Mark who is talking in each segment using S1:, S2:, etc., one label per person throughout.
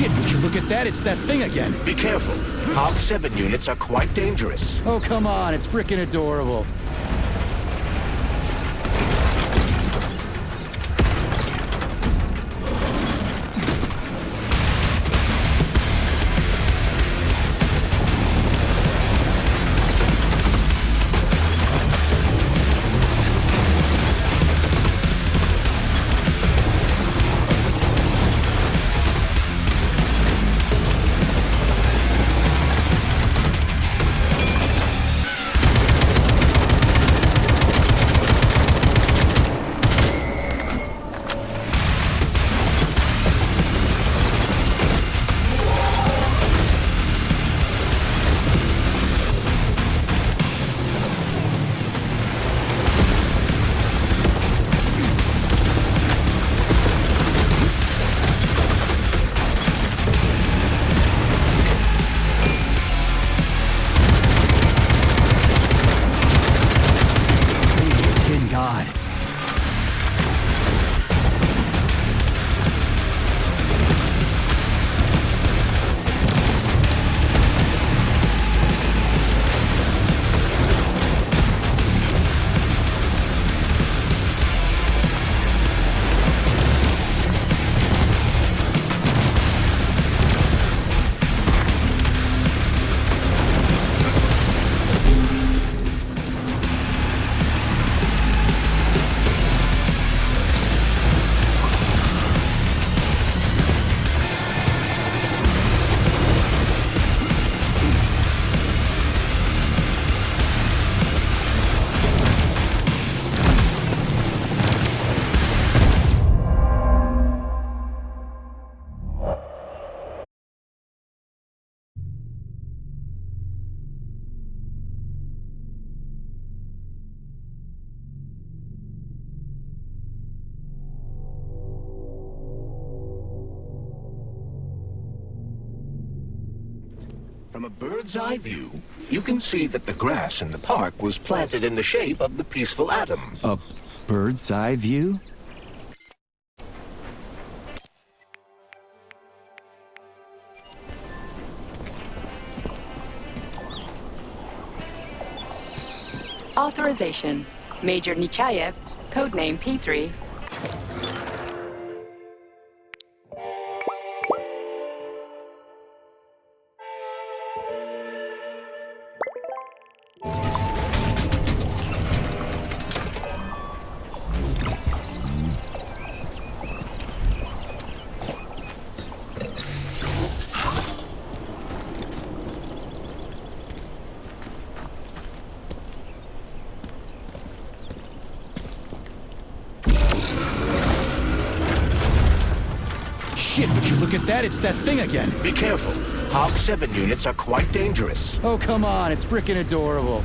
S1: Shit, would you look at that? It's that thing again.
S2: Be careful. Hog 7 units are quite dangerous.
S1: Oh, come on, it's freaking adorable. God.
S2: From a bird's eye view, you can see that the grass in the park was planted in the shape of the peaceful atom.
S1: A bird's eye view?
S3: Authorization. Major Nechayev, codename P3.
S1: Shit, would you look at that? It's that thing again.
S2: Be careful. Hog 7 units are quite dangerous.
S1: Oh, come on, it's freaking adorable.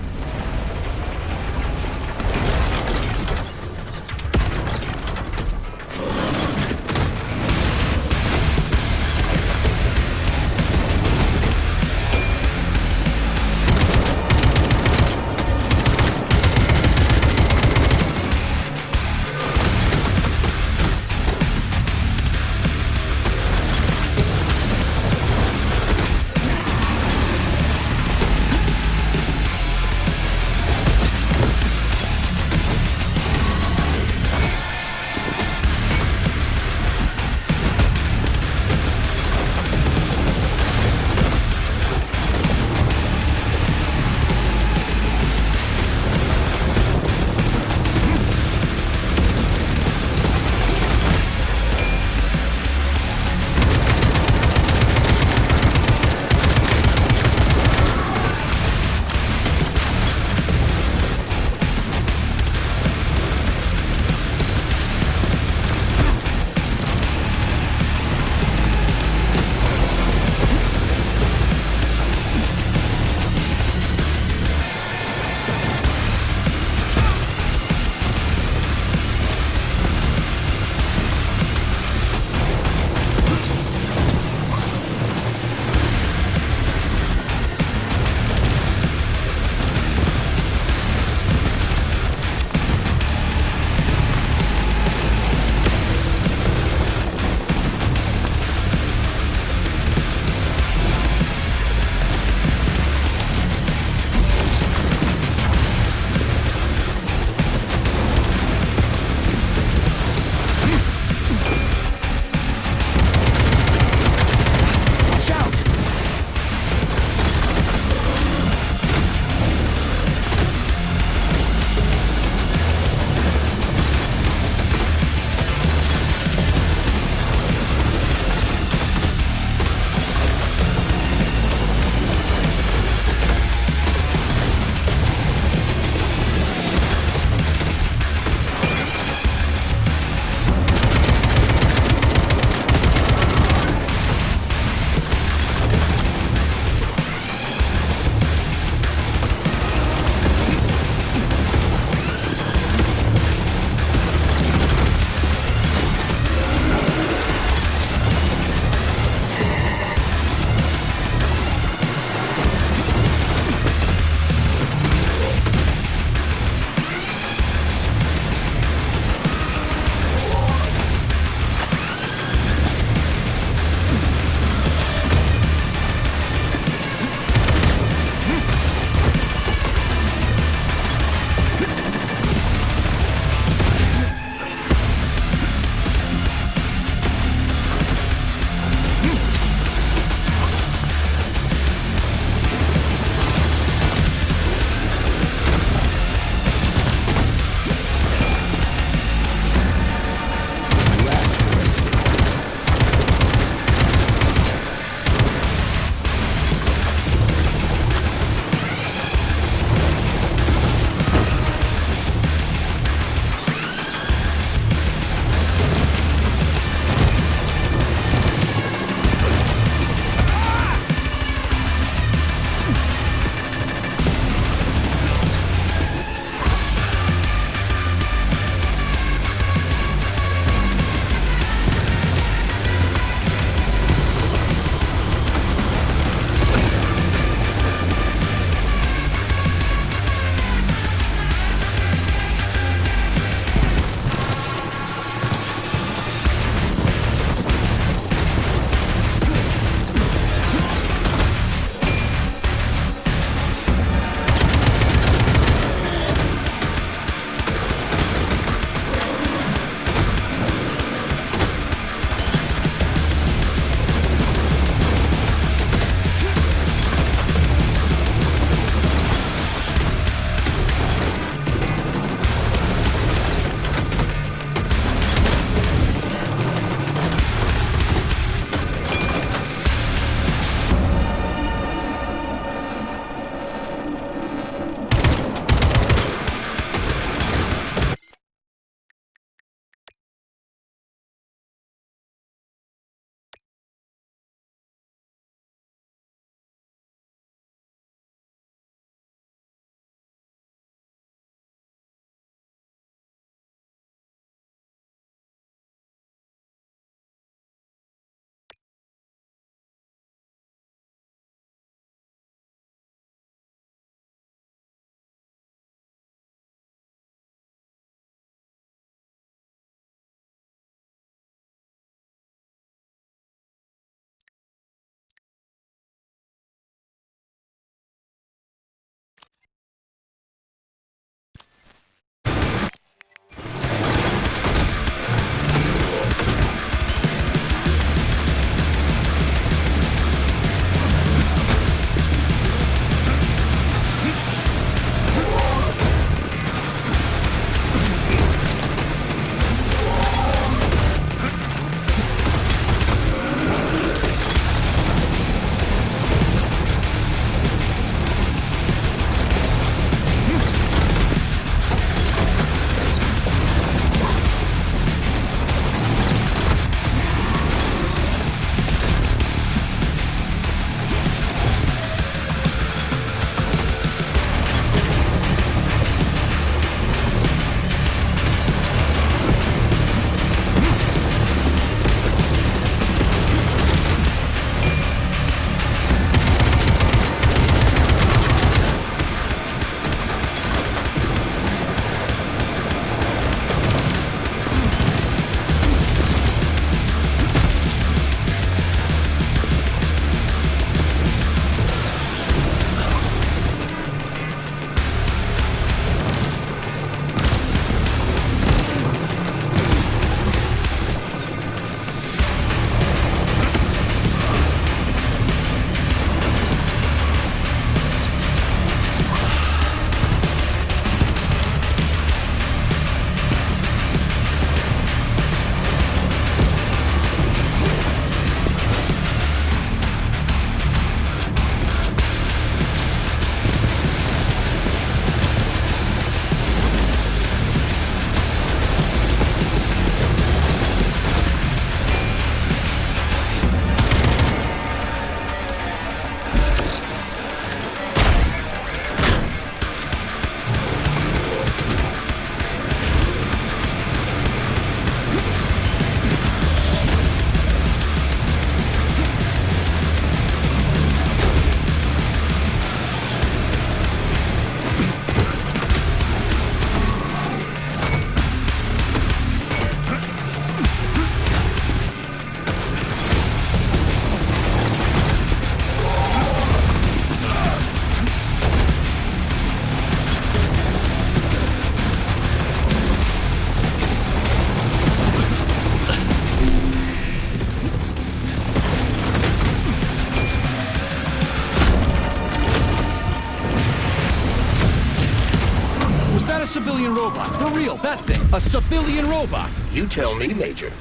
S1: A civilian robot!
S2: You tell me, Major.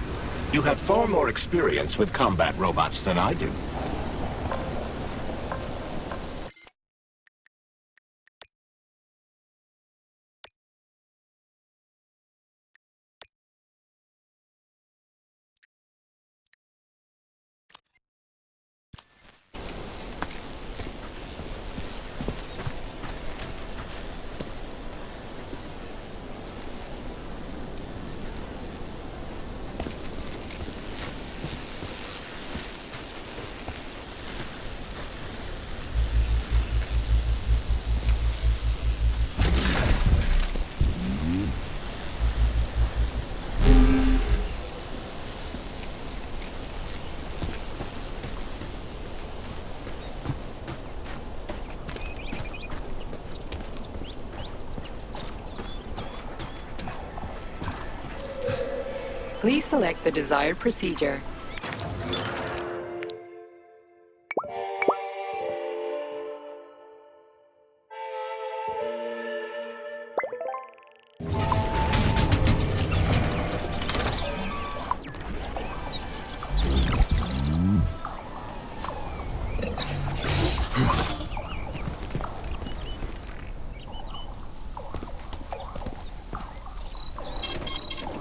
S2: You have far more experience with combat robots than I do.
S3: Please select the desired procedure.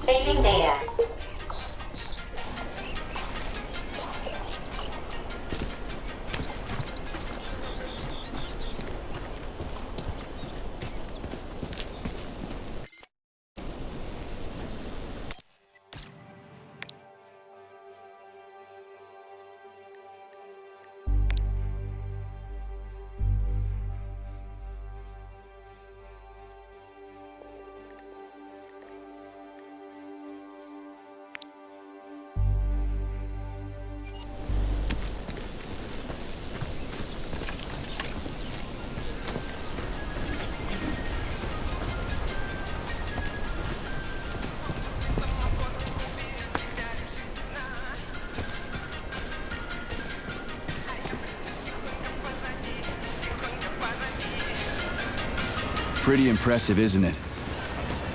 S4: Saving data.
S1: Pretty impressive, isn't it?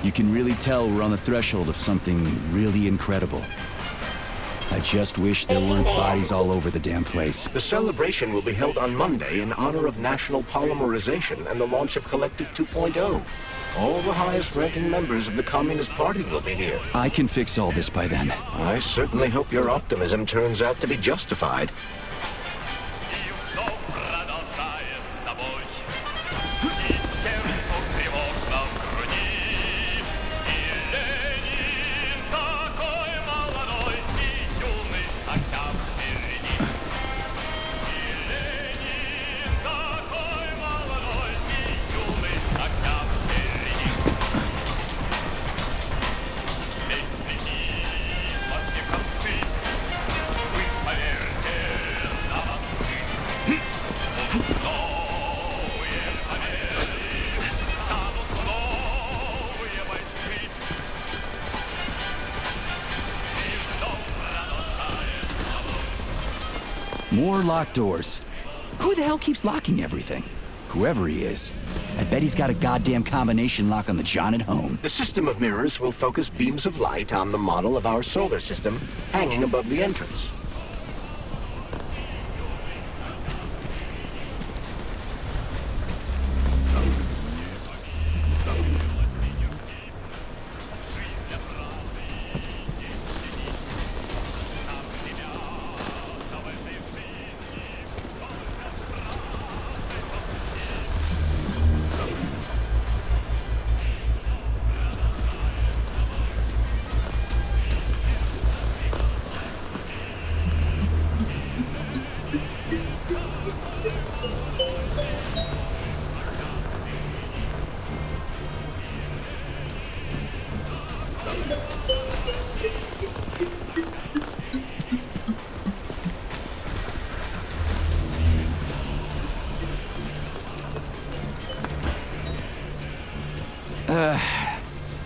S1: You can really tell we're on the threshold of something really incredible. I just wish there weren't bodies all over the damn place.
S2: The celebration will be held on Monday in honor of National Polymerization and the launch of Collective 2.0. All the highest-ranking members of the Communist Party will be here.
S1: I can fix all this by then.
S2: I certainly hope your optimism turns out to be justified.
S1: More locked doors. Who the hell keeps locking everything? Whoever he is. I bet he's got a goddamn combination lock on the John at home.
S2: The system of mirrors will focus beams of light on the model of our solar system hanging above the entrance.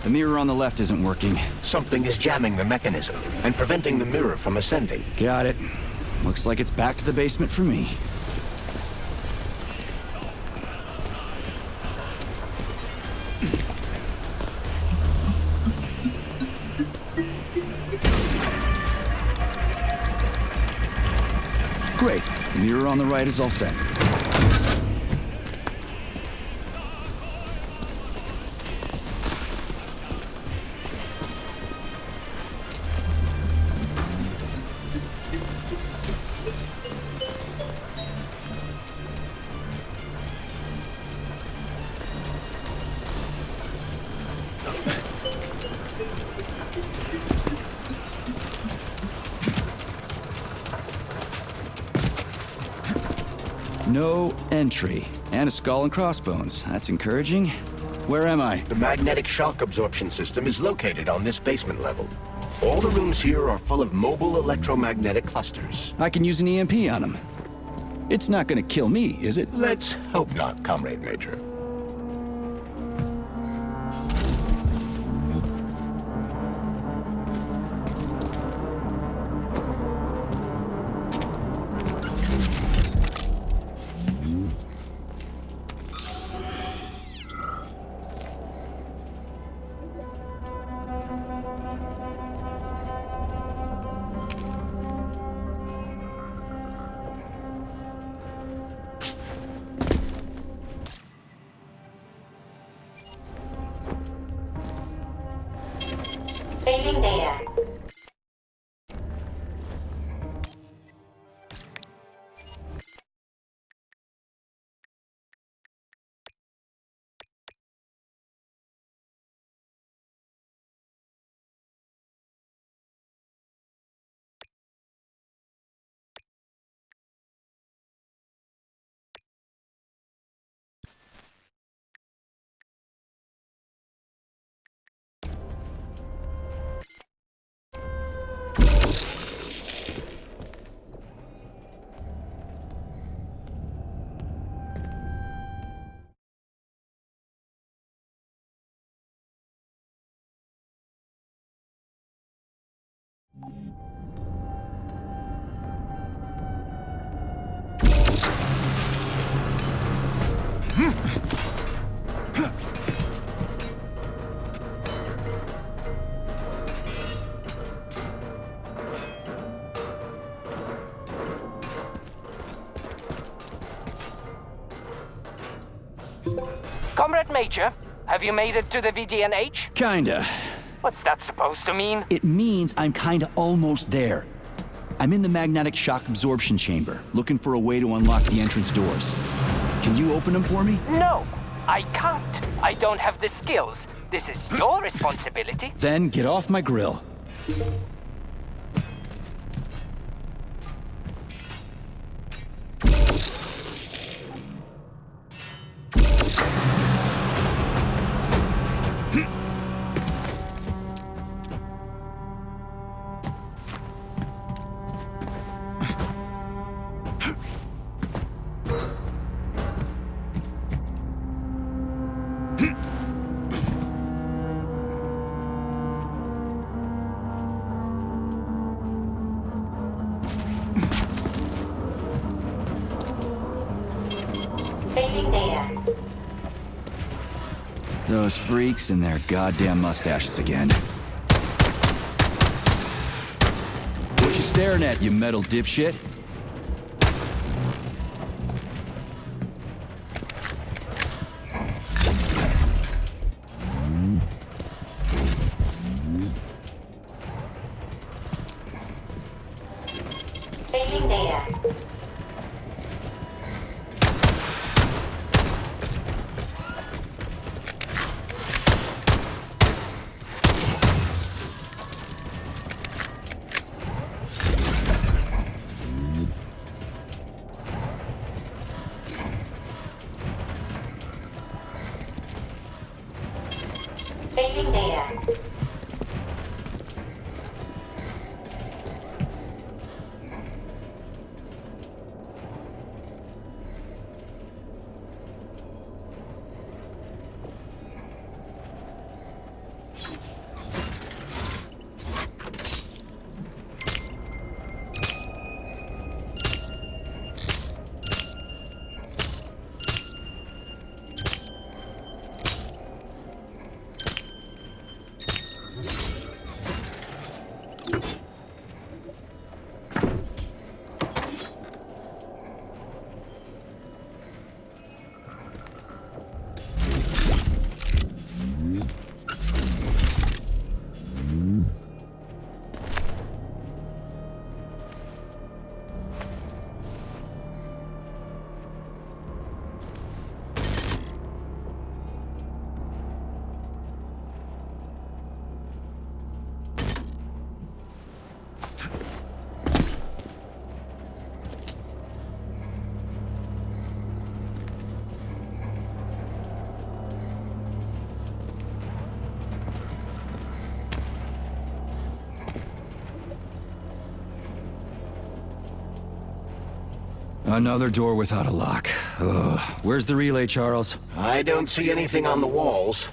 S1: The mirror on the left isn't working.
S2: Something is jamming the mechanism and preventing the mirror from ascending.
S1: Got it. Looks like it's back to the basement for me. Great. Mirror on the right is all set. No entry. And a skull and crossbones. That's encouraging. Where am I?
S2: The magnetic shock absorption system is located on this basement level. All the rooms here are full of mobile electromagnetic clusters.
S1: I can use an EMP on him. It's not gonna kill me, is it?
S2: Let's hope not, Comrade Major.
S4: Saving data.
S5: Comrade Major, have you made it to the VDNH?
S1: Kinda.
S5: What's that supposed to mean?
S1: It means I'm kinda almost there. I'm in the magnetic shock absorption chamber, looking for a way to unlock the entrance doors. Can you open them for me?
S5: No, I can't. I don't have the skills. This is your responsibility.
S1: Then get off my grill.
S4: Saving data.
S1: Those freaks and their goddamn mustaches again. What you staring at, you metal dipshit?
S4: Saving data. Saving data.
S1: Another door without a lock. Ugh. Where's the relay, Charles?
S2: I don't see anything on the walls.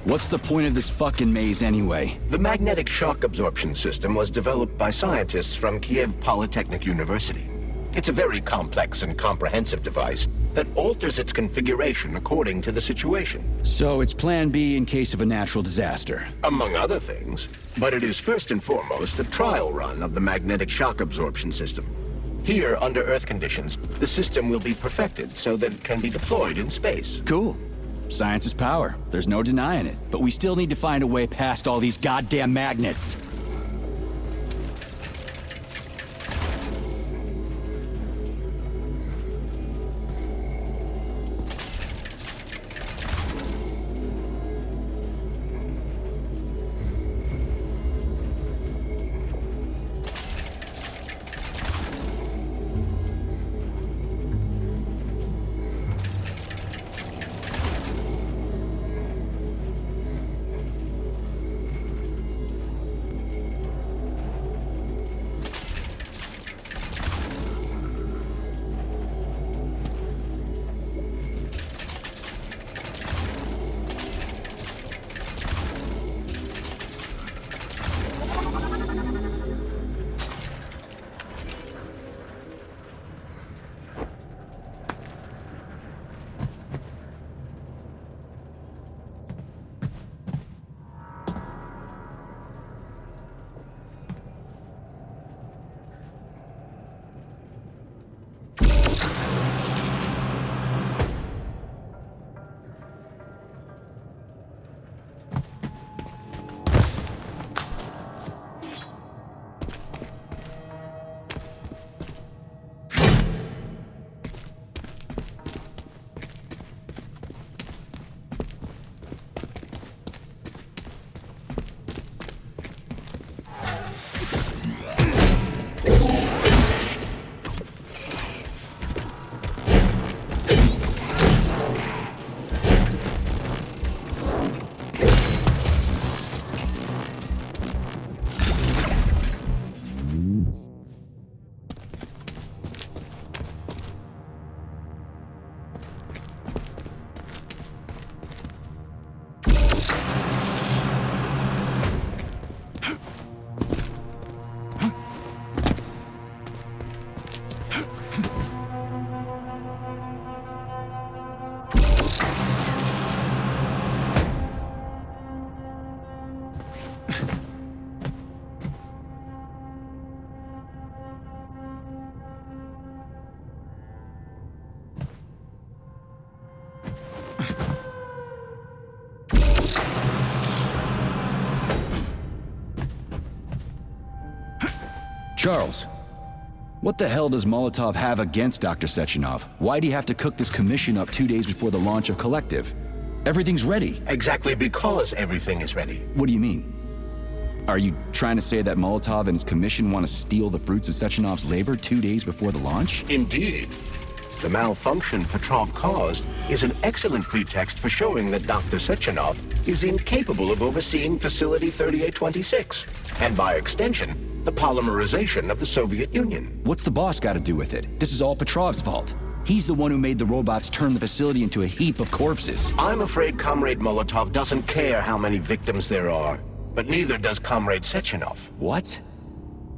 S1: What's the point of this fucking maze anyway?
S2: The magnetic shock absorption system was developed by scientists from Kiev Polytechnic University. It's a very complex and comprehensive device that alters its configuration according to the situation.
S1: So it's plan B in case of a natural disaster.
S2: Among other things. But it is first and foremost a trial run of the magnetic shock absorption system. Here, under Earth conditions, the system will be perfected so that it can be deployed in space.
S1: Cool. Science is power. There's no denying it. But we still need to find a way past all these goddamn magnets. Charles, what the hell does Molotov have against Dr. Sechenov? Why'd he have to cook this commission up 2 days before the launch of Collective? Everything's ready.
S2: Exactly because everything is ready.
S1: What do you mean? Are you trying to say that Molotov and his commission want to steal the fruits of Sechenov's labor 2 days before the launch?
S2: Indeed. The malfunction Petrov caused is an excellent pretext for showing that Dr. Sechenov is incapable of overseeing Facility 3826, and by extension, the polymerization of the Soviet Union.
S1: What's the boss got to do with it? This is all Petrov's fault. He's the one who made the robots turn the facility into a heap of corpses.
S2: I'm afraid Comrade Molotov doesn't care how many victims there are, but neither does Comrade Sechenov.
S1: What?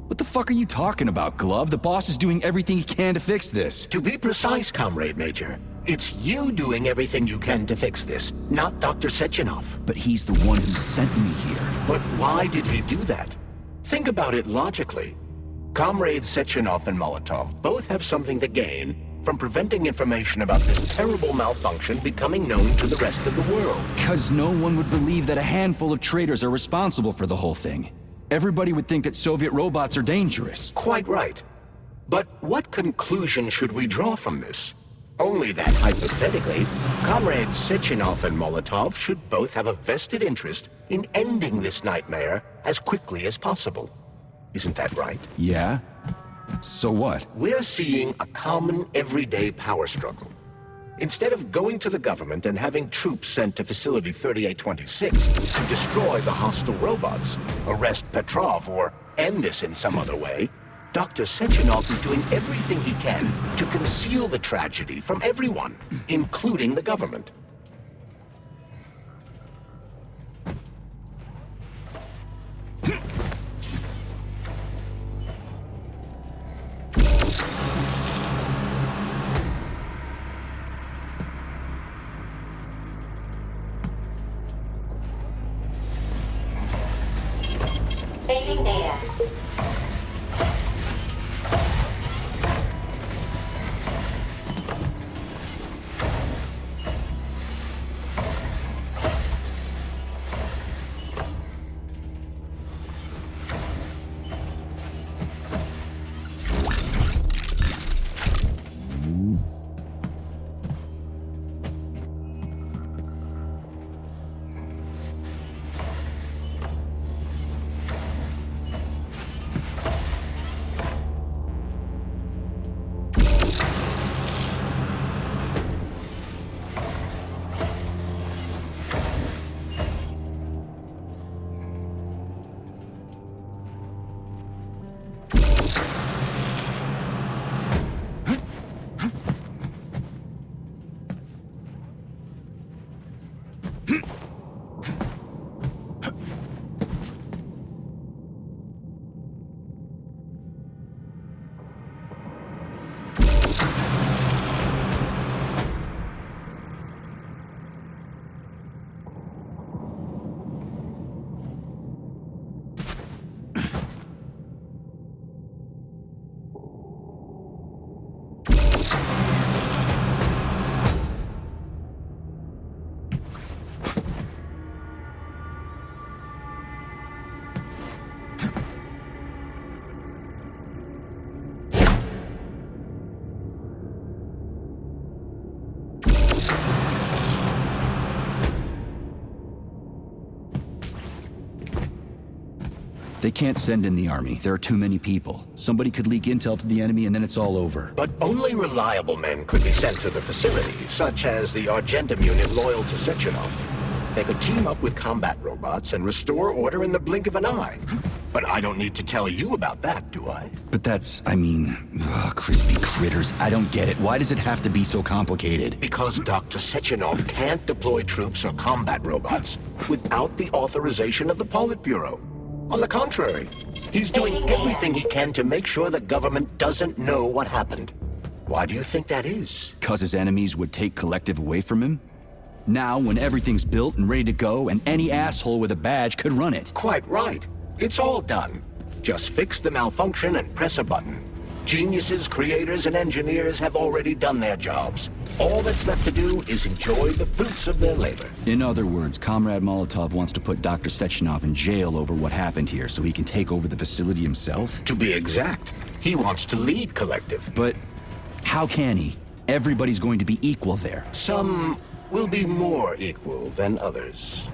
S1: What the fuck are you talking about, Glove? The boss is doing everything he can to fix this.
S2: To be precise, Comrade Major, It's you doing everything you can to fix this, not Dr. Sechenov.
S1: But he's the one who sent me here.
S2: But why did he do that? Think about it logically. Comrades Sechenov and Molotov both have something to gain from preventing information about this terrible malfunction becoming known to the rest of the world.
S1: Because no one would believe that a handful of traitors are responsible for the whole thing. Everybody would think that Soviet robots are dangerous.
S2: Quite right. But what conclusion should we draw from this? Only that, hypothetically, Comrades Sechenov and Molotov should both have a vested interest in ending this nightmare as quickly as possible. Isn't that right?
S1: Yeah? So what?
S2: We're seeing a common, everyday power struggle. Instead of going to the government and having troops sent to Facility 3826 to destroy the hostile robots, arrest Petrov, or end this in some other way, Dr. Sechenov is doing everything he can to conceal the tragedy from everyone, including the government.
S4: Saving data.
S1: They can't send in the army. There are too many people. Somebody could leak intel to the enemy and then it's all over.
S2: But only reliable men could be sent to the facility, such as the Argentum unit loyal to Sechenov. They could team up with combat robots and restore order in the blink of an eye. But I don't need to tell you about that, do I?
S1: But that's, crispy critters. I don't get it. Why does it have to be so complicated?
S2: Because Dr. Sechenov can't deploy troops or combat robots without the authorization of the Politburo. On the contrary, he's doing everything he can to make sure the government doesn't know what happened. Why do you think that is?
S1: 'Cause his enemies would take Collective away from him? Now, when everything's built and ready to go, and any asshole with a badge could run it.
S2: Quite right. It's all done. Just fix the malfunction and press a button. Geniuses, creators, and engineers have already done their jobs. All that's left to do is enjoy the fruits of their labor.
S1: In other words, Comrade Molotov wants to put Dr. Sechenov in jail over what happened here so he can take over the facility himself?
S2: To be exact, he wants to lead Collective.
S1: But how can he? Everybody's going to be equal there.
S2: Some will be more equal than others.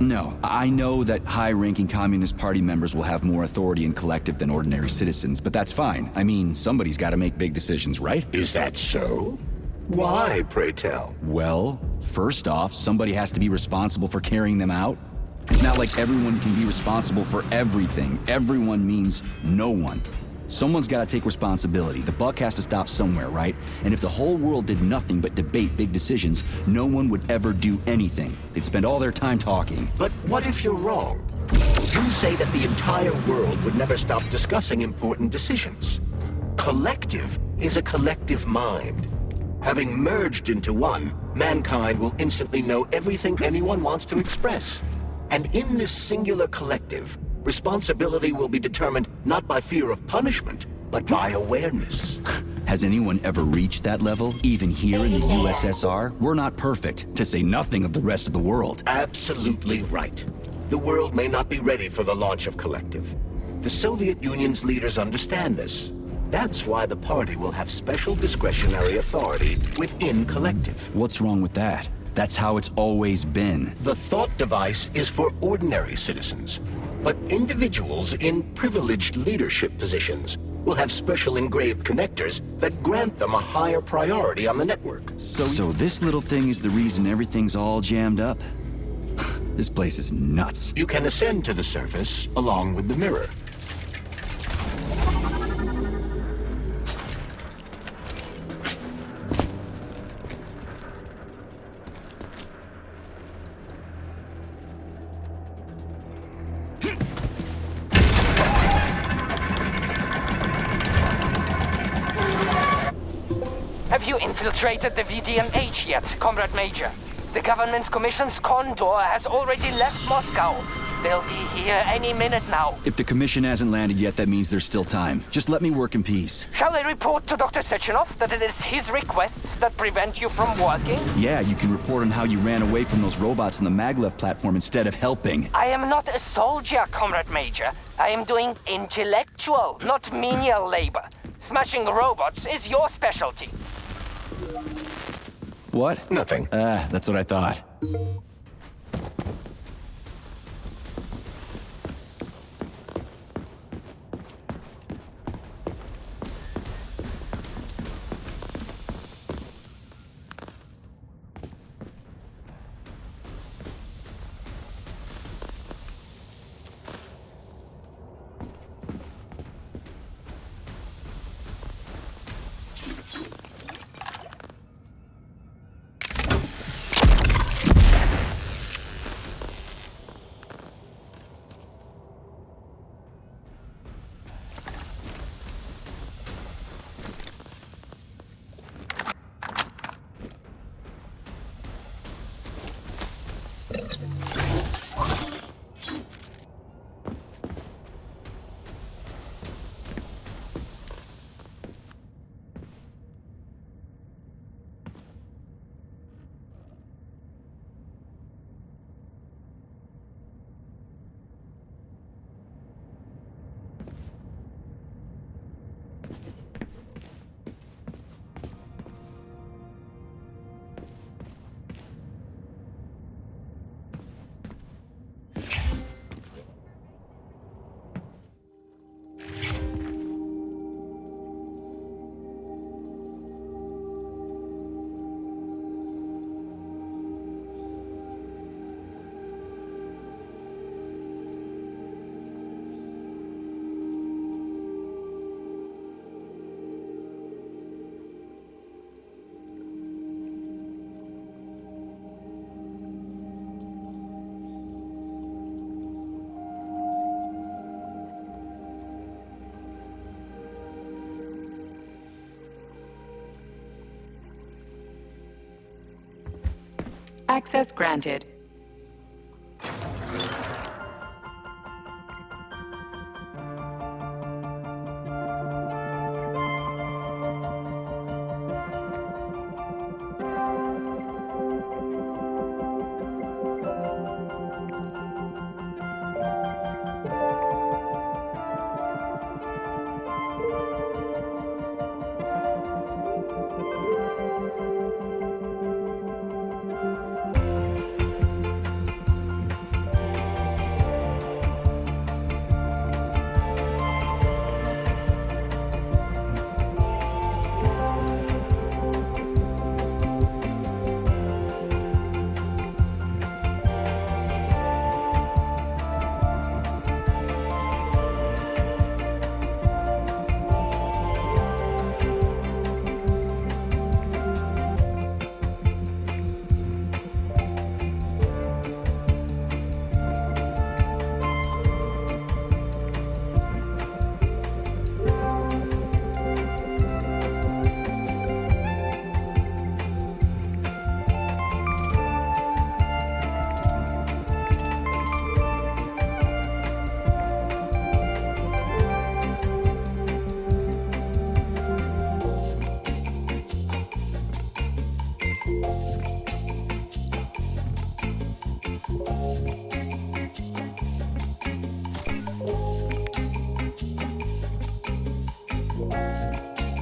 S1: No, I know that high-ranking Communist Party members will have more authority in Collective than ordinary citizens, but that's fine. I mean, somebody's got to make big decisions, right?
S2: Is that so? Why, pray tell?
S1: Well, first off, somebody has to be responsible for carrying them out. It's not like everyone can be responsible for everything. Everyone means no one. Someone's got to take responsibility. The buck has to stop somewhere, right? And if the whole world did nothing but debate big decisions, no one would ever do anything. They'd spend all their time talking.
S2: But what if you're wrong? You say that the entire world would never stop discussing important decisions. Collective is a collective mind. Having merged into one, mankind will instantly know everything anyone wants to express. And in this singular collective, responsibility will be determined not by fear of punishment, but by awareness.
S1: Has anyone ever reached that level, even here in the USSR? We're not perfect, to say nothing of the rest of the world.
S2: Absolutely right. The world may not be ready for the launch of Collective. The Soviet Union's leaders understand this. That's why the party will have special discretionary authority within Collective.
S1: What's wrong with that? That's how it's always been.
S2: The thought device is for ordinary citizens, but individuals in privileged leadership positions will have special engraved connectors that grant them a higher priority on the network.
S1: So this little thing is the reason everything's all jammed up? This place is nuts.
S2: You can ascend to the surface along with the mirror.
S5: Have you infiltrated the VDMH yet, Comrade Major? The government's commission's Condor has already left Moscow. They'll be here any minute now.
S1: If the commission hasn't landed yet, that means there's still time. Just let me work in peace.
S5: Shall I report to Dr. Sechenov that it is his requests that prevent you from working?
S1: Yeah, you can report on how you ran away from those robots on the Maglev platform instead of helping.
S5: I am not a soldier, Comrade Major. I am doing intellectual, not menial labor. Smashing robots is your specialty.
S1: What?
S2: Nothing.
S1: That's what I thought.
S3: Access granted.